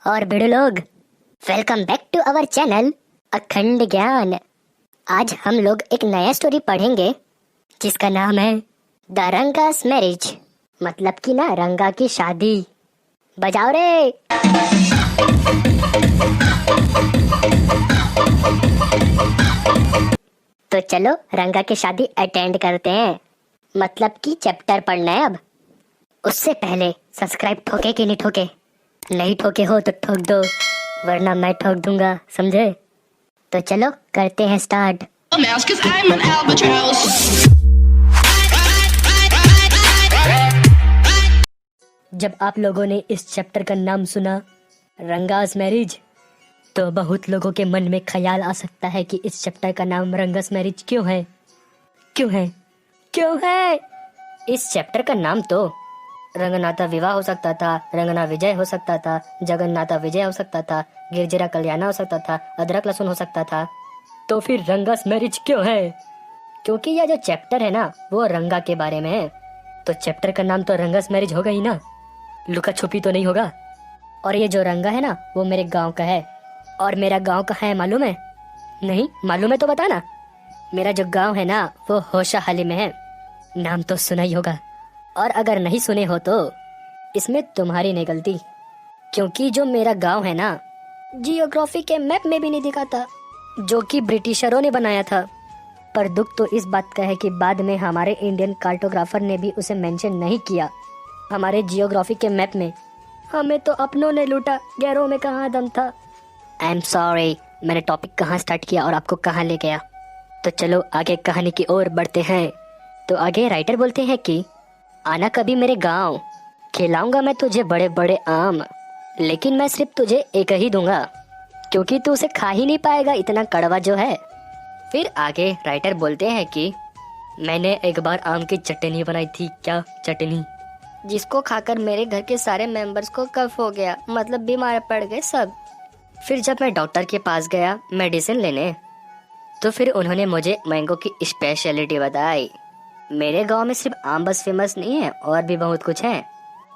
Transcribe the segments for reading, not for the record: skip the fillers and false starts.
और भिड़ो लोग, welcome back to our channel Akhand Gyan. आज हम लोग एक नया स्टोरी पढ़ेंगे जिसका नाम है द रंगास मैरिज, मतलब कि ना रंगा की शादी। बजाओ रे। तो चलो रंगा की शादी अटेंड करते हैं, मतलब कि चैप्टर पढ़ना है अब। उससे पहले सब्सक्राइब ठोके कि नहीं ठोके? नहीं ठोके हो तो ठोक दो, वरना मैं ठोक दूंगा, समझे? तो चलो करते हैं स्टार्ट। जब आप लोगों ने इस चैप्टर का नाम सुना रंगास मैरिज, तो बहुत लोगों के मन में ख्याल आ सकता है कि इस चैप्टर का नाम रंगास मैरिज क्यों है? क्यों है? क्यों है? इस चैप्टर का नाम तो रंगनाथा विवाह हो सकता था, रंगना विजय हो सकता था, जगन्नाथा विजय हो सकता था, गिरजिरा कल्याण हो सकता था, अदरक लहसुन हो सकता था। तो फिर रंगास मैरिज क्यों है? क्योंकि यह जो चैप्टर है ना वो रंगा के बारे में है, तो चैप्टर का नाम तो रंगास मैरिज होगा ही ना, लुका छुपी तो नहीं होगा। और ये जो रंगा है ना वो मेरे गांव का है। और मेरा गांव कहाँ है मालूम है? नहीं मालूम है तो बताना। मेरा जो गांव है ना वो होशाहाली में है, नाम तो सुना ही होगा। और अगर नहीं सुने हो तो इसमें तुम्हारी नहीं गलती, क्योंकि जो मेरा गांव है ना जियोग्राफी के मैप में भी नहीं दिखाता, जो कि ब्रिटिशरों ने बनाया था। पर दुख तो इस बात का है कि बाद में हमारे इंडियन कार्टोग्राफर ने भी उसे मेंशन नहीं किया हमारे जियोग्राफी के मैप में। हमें तो अपनों ने लूटा, गैरों में कहाँ दम था। आई एम सॉरी, मैंने टॉपिक कहाँ स्टार्ट किया और आपको कहाँ ले गया। तो चलो आगे कहानी की ओर बढ़ते हैं। तो आगे राइटर बोलते हैं कि आना कभी मेरे गांव, खिलाऊंगा मैं तुझे बड़े बड़े आम, लेकिन मैं सिर्फ तुझे एक ही दूंगा, क्योंकि तू उसे खा ही नहीं पाएगा, इतना कड़वा जो है। फिर आगे राइटर बोलते हैं कि मैंने एक बार आम की चटनी बनाई थी। क्या चटनी? जिसको खाकर मेरे घर के सारे मेंबर्स को कफ हो गया, मतलब बीमार पड़ गए सब। फिर जब मैं डॉक्टर के पास गया मेडिसिन लेने, तो फिर उन्होंने मुझे मैंगो की स्पेशलिटी बताई। मेरे गांव में सिर्फ आम बस फेमस नहीं है, और भी बहुत कुछ है।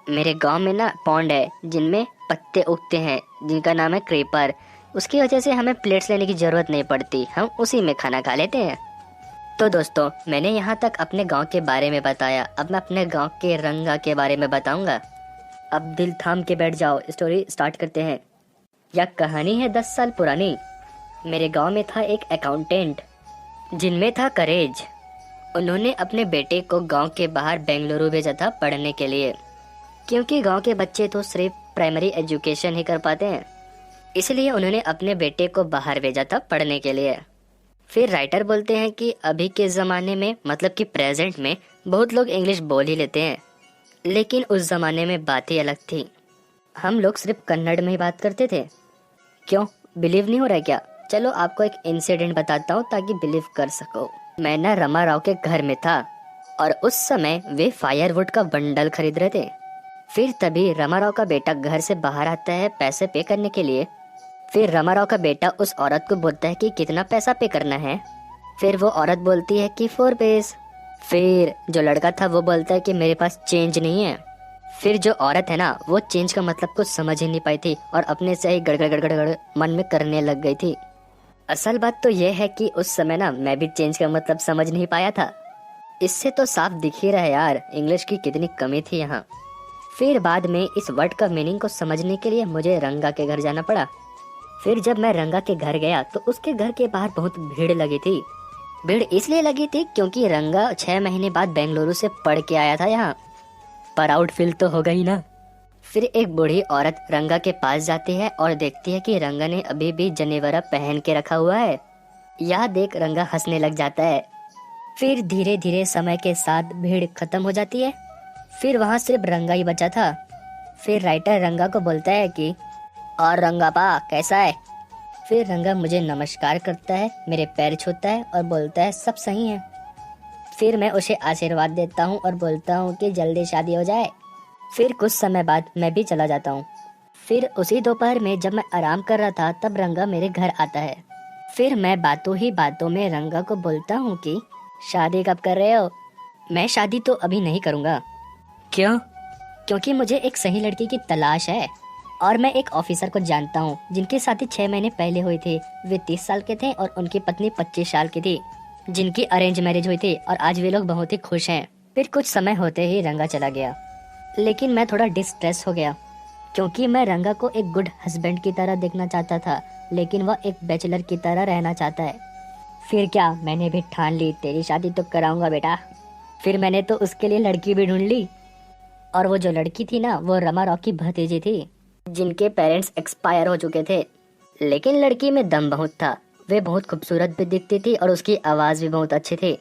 मेरे गांव में ना पॉन्ड है जिनमें पत्ते उगते हैं, जिनका नाम है क्रीपर। उसकी वजह से हमें प्लेट्स लेने की जरूरत नहीं पड़ती, हम उसी में खाना खा लेते हैं। तो दोस्तों, मैंने यहाँ तक अपने गांव के बारे में बताया, अब मैं अपने गांव के रंगा के बारे में बताऊंगा। अब दिल थाम के बैठ जाओ, स्टोरी स्टार्ट करते हैं। यह कहानी है 10 साल पुरानी। मेरे गांव में था एक अकाउंटेंट जिनमें था करेज। उन्होंने अपने बेटे को गांव के बाहर बेंगलुरु भेजा था पढ़ने के लिए, क्योंकि गांव के बच्चे तो सिर्फ प्राइमरी एजुकेशन ही कर पाते हैं, इसलिए उन्होंने अपने बेटे को बाहर भेजा था पढ़ने के लिए। फिर राइटर बोलते हैं कि अभी के ज़माने में, मतलब कि प्रेजेंट में, बहुत लोग इंग्लिश बोल ही लेते हैं, लेकिन उस ज़माने में बात ही अलग थी। हम लोग सिर्फ कन्नड़ में ही बात करते थे। क्यों, बिलीव नहीं हो रहा है क्या? चलो आपको एक इंसिडेंट बताता हूँ ताकि बिलीव कर सको। मैं ना रमा राव के घर में था, और उस समय वे फायरवुड का बंडल खरीद रहे थे। फिर तभी रमा राव का बेटा घर से बाहर आता है पैसे पे करने के लिए। फिर रमा राव का बेटा उस औरत को बोलता है कि कितना पैसा पे करना है। फिर वो औरत बोलती है कि 4 पैसे। फिर जो लड़का था वो बोलता है कि मेरे पास चेंज नहीं है। फिर जो औरत है ना वो चेंज का मतलब कुछ समझ ही नहीं पाई थी, और अपने से ही गड़गड़ गड़गड़ गड़ मन में करने लग गई थी। असल बात तो यह है कि उस समय ना मैं भी चेंज का मतलब समझ नहीं पाया था। इससे तो साफ दिख ही रहा है यार, इंग्लिश की कितनी कमी थी यहाँ। फिर बाद में इस वर्ड का मीनिंग को समझने के लिए मुझे रंगा के घर जाना पड़ा। फिर जब मैं रंगा के घर गया तो उसके घर के बाहर बहुत भीड़ लगी थी। भीड़ इसलिए लगी थी क्योंकि रंगा 6 महीने बाद बेंगलुरु से पढ़ के आया था यहाँ। प्राउड फील तो होगा ही ना। फिर एक बूढ़ी औरत रंगा के पास जाती है और देखती है कि रंगा ने अभी भी जनेवरा पहन के रखा हुआ है। यह देख रंगा हंसने लग जाता है। फिर धीरे धीरे समय के साथ भीड़ खत्म हो जाती है। फिर वहाँ सिर्फ रंगा ही बचा था। फिर राइटर रंगा को बोलता है कि और रंगा पा कैसा है? फिर रंगा मुझे नमस्कार करता है, मेरे पैर छूता है और बोलता है सब सही है। फिर मैं उसे आशीर्वाद देता हूँ और बोलता हूँ कि जल्दी शादी हो जाए। फिर कुछ समय बाद मैं भी चला जाता हूँ। फिर उसी दोपहर में जब मैं आराम कर रहा था तब रंगा मेरे घर आता है। फिर मैं बातों ही बातों में रंगा को बोलता हूँ कि शादी कब कर रहे हो? मैं शादी तो अभी नहीं करूँगा। क्यों? क्योंकि मुझे एक सही लड़की की तलाश है, और मैं एक ऑफिसर को जानता हूँ जिनकी शादी 6 महीने पहले हुई थी। वे 30 साल के थे और उनकी पत्नी 25 साल की थी, जिनकी अरेंज मैरिज हुई थी और आज वे लोग बहुत ही खुश हैं। फिर कुछ समय होते ही रंगा चला गया, लेकिन मैं थोड़ा डिस्ट्रेस हो गया क्योंकि मैं रंगा को एक गुड हस्बैंड की तरह देखना चाहता था, लेकिन वह एक बैचलर की तरह रहना चाहता है। फिर क्या, मैंने भी ठान ली तेरी शादी तो कराऊंगा बेटा। फिर मैंने तो उसके लिए लड़की भी ढूंढ ली, और वो जो लड़की थी ना, वो रमा रॉक की भतीजी थी जिनके पेरेंट्स एक्सपायर हो चुके थे। लेकिन लड़की में दम बहुत था, वे बहुत खूबसूरत भी दिखती थी और उसकी आवाज़ भी बहुत अच्छी थी।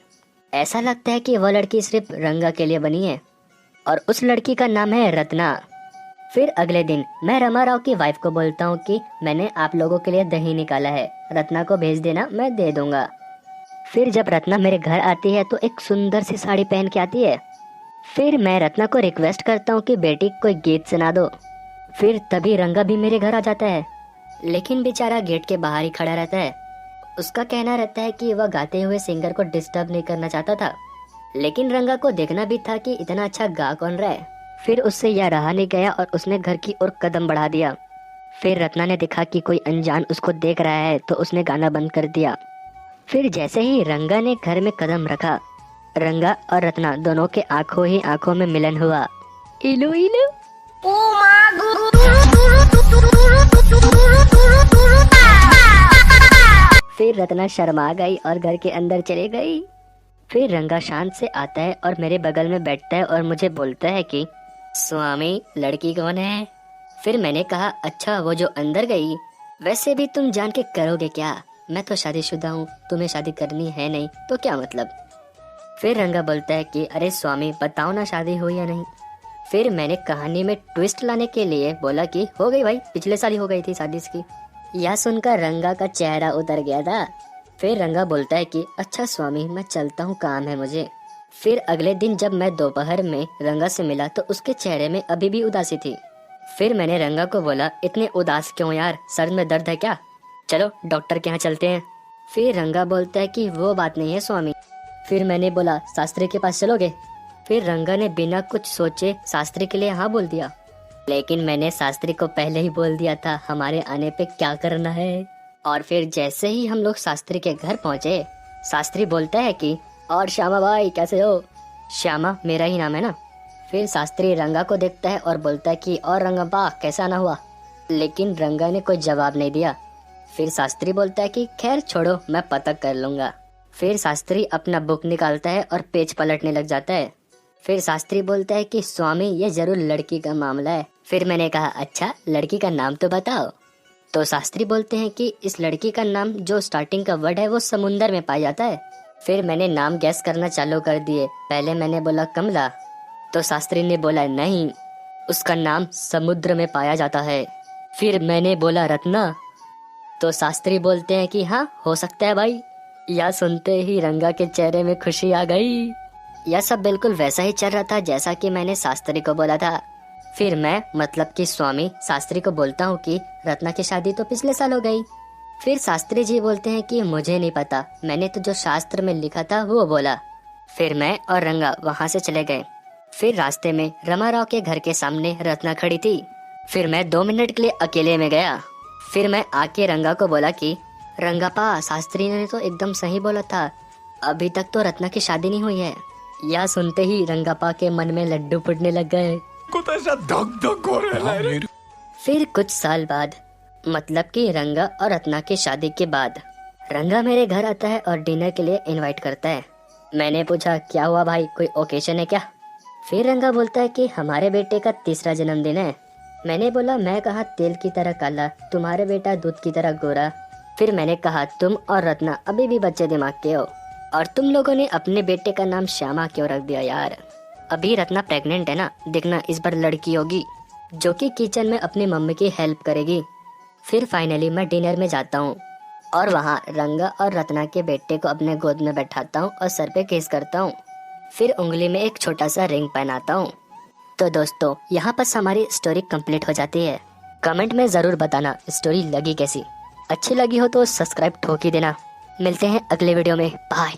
ऐसा लगता है कि वह लड़की सिर्फ रंगा के लिए बनी है, और उस लड़की का नाम है रत्ना। फिर अगले दिन मैं रमा राव की वाइफ को बोलता हूँ कि मैंने आप लोगों के लिए दही निकाला है, रत्ना को भेज देना, मैं दे दूंगा। फिर जब रत्ना मेरे घर आती है तो एक सुंदर सी साड़ी पहन के आती है। फिर मैं रत्ना को रिक्वेस्ट करता हूँ कि बेटी कोई गीत सुना दो। फिर तभी रंगा भी मेरे घर आ जाता है, लेकिन बेचारा गेट के बाहर ही खड़ा रहता है। उसका कहना रहता है कि वह गाते हुए सिंगर को डिस्टर्ब नहीं करना चाहता था, लेकिन रंगा को देखना भी था कि इतना अच्छा गा कौन रहा है। फिर उससे यह रहा नहीं गया और उसने घर की ओर कदम बढ़ा दिया। फिर रत्ना ने देखा कि कोई अनजान उसको देख रहा है तो उसने गाना बंद कर दिया। फिर जैसे ही रंगा ने घर में कदम रखा, रंगा और रत्ना दोनों के आंखों ही आंखों में मिलन हुआ। इलू इलू। फिर रत्ना शर्मा गई और घर के अंदर चली गई। फिर रंगा शांत से आता है और मेरे बगल में बैठता है और मुझे बोलता है कि स्वामी, लड़की कौन है? फिर मैंने कहा, अच्छा वो जो अंदर गई। वैसे भी तुम जान के करोगे क्या, मैं तो शादीशुदा हूँ, तुम्हें शादी करनी है नहीं तो क्या मतलब। फिर रंगा बोलता है कि अरे स्वामी बताओ ना, शादी हुई या नहीं। फिर मैंने कहानी में ट्विस्ट लाने के लिए बोला कि हो गई भाई, पिछले साल ही हो गई थी शादी इसकी। यह सुनकर रंगा का चेहरा उतर गया था। फिर रंगा बोलता है कि अच्छा स्वामी, मैं चलता हूँ, काम है मुझे। फिर अगले दिन जब मैं दोपहर में रंगा से मिला तो उसके चेहरे में अभी भी उदासी थी। फिर मैंने रंगा को बोला, इतने उदास क्यों यार, सर में दर्द है क्या? चलो डॉक्टर के यहाँ चलते हैं। फिर रंगा बोलता है कि वो बात नहीं है स्वामी। फिर मैंने बोला, शास्त्री के पास चलोगे? फिर रंगा ने बिना कुछ सोचे शास्त्री के लिए हाँ बोल दिया, लेकिन मैंने शास्त्री को पहले ही बोल दिया था हमारे आने पे क्या करना है। और फिर जैसे ही हम लोग शास्त्री के घर पहुँचे, शास्त्री बोलता है कि और श्यामा भाई कैसे हो? श्यामा मेरा ही नाम है ना। फिर शास्त्री रंगा को देखता है और बोलता है कि और रंगप्पा कैसा आना हुआ? लेकिन रंगा ने कोई जवाब नहीं दिया। फिर शास्त्री बोलता है कि खैर छोड़ो, मैं पता कर लूंगा। फिर शास्त्री अपना बुक निकालता है और पेज पलटने लग जाता है। फिर शास्त्री बोलता है कि स्वामी ये जरूर लड़की का मामला है। फिर मैंने कहा, अच्छा लड़की का नाम तो बताओ। तो शास्त्री बोलते हैं कि इस लड़की का नाम जो स्टार्टिंग का वर्ड है वो समुंदर में पाया जाता है। फिर मैंने नाम गैस करना चालू कर दिए। पहले मैंने बोला कमला, तो शास्त्री ने बोला नहीं, उसका नाम समुद्र में पाया जाता है। फिर मैंने बोला रत्ना, तो शास्त्री बोलते हैं कि हाँ हो सकता है भाई। यह सुनते ही रंगा के चेहरे में खुशी आ गई। यह सब बिल्कुल वैसा ही चल रहा था जैसा कि मैंने शास्त्री को बोला था। फिर मैं मतलब कि स्वामी शास्त्री को बोलता हूँ कि रत्ना की शादी तो पिछले साल हो गई। फिर शास्त्री जी बोलते हैं कि मुझे नहीं पता, मैंने तो जो शास्त्र में लिखा था वो बोला। फिर मैं और रंगा वहाँ से चले गए। फिर रास्ते में रमा राव के घर के सामने रत्ना खड़ी थी। फिर मैं 2 मिनट के लिए अकेले में गया। फिर मैं आके रंगा को बोला कि रंगापा, शास्त्री ने तो एकदम सही बोला था, अभी तक तो रत्ना की शादी नहीं हुई है। यह सुनते ही रंगापा के मन में लड्डू फूटने लग गए। फिर कुछ साल बाद, मतलब कि रंगा और रत्ना की शादी के बाद, रंगा मेरे घर आता है और डिनर के लिए इनवाइट करता है। मैंने पूछा क्या हुआ भाई, कोई ओकेजन है क्या? फिर रंगा बोलता है कि हमारे बेटे का 3रा जन्मदिन है। मैंने बोला, मैं कहा तेल की तरह काला, तुम्हारे बेटा दूध की तरह गोरा। फिर मैंने कहा, तुम और रत्ना अभी भी बच्चे दिमाग के हो, और तुम लोगों ने अपने बेटे का नाम श्यामा क्यों रख दिया यार? अभी रत्ना प्रेग्नेंट है ना, देखना इस बार लड़की होगी जो कि किचन में अपनी मम्मी की हेल्प करेगी। फिर फाइनली मैं डिनर में जाता हूँ और वहाँ रंगा और रत्ना के बेटे को अपने गोद में बैठाता हूँ और सर पे किस करता हूँ। फिर उंगली में एक छोटा सा रिंग पहनाता हूँ। तो दोस्तों, यहाँ पर हमारी स्टोरी कंप्लीट हो जाती है। कमेंट में जरूर बताना स्टोरी लगी कैसी। अच्छी लगी हो तो सब्सक्राइब ठोक ही देना। मिलते हैं अगले वीडियो में, बाय।